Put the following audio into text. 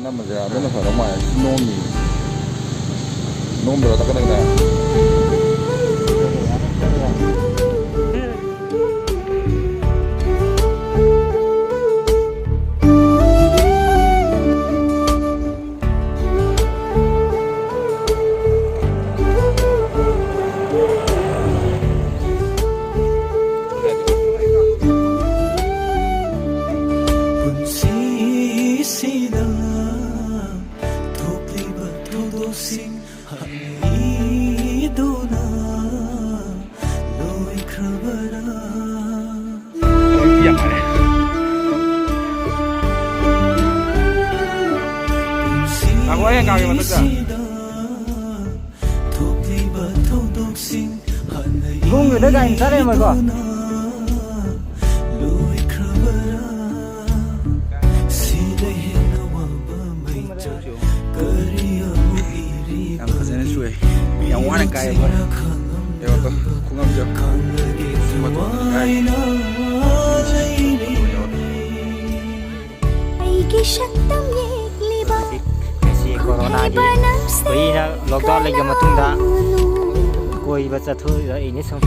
ꯅꯝꯕꯁꯦ ꯑꯗꯨꯅ ꯐꯗꯧ ꯃꯥꯜꯂꯦ ꯅꯣꯝꯅꯤ ꯅꯣꯝꯗ꯭ꯔꯣ ꯇꯛꯀꯗꯪꯗ Aku aja kaki mata Gung udah kain sare mah kok. Yang kesana cuy, yang mana kaya gua? Ya waktu aku ngambil semua tuh kaya. Corona di bây giờ lockdown lagi matung dah koi baca tu ini sem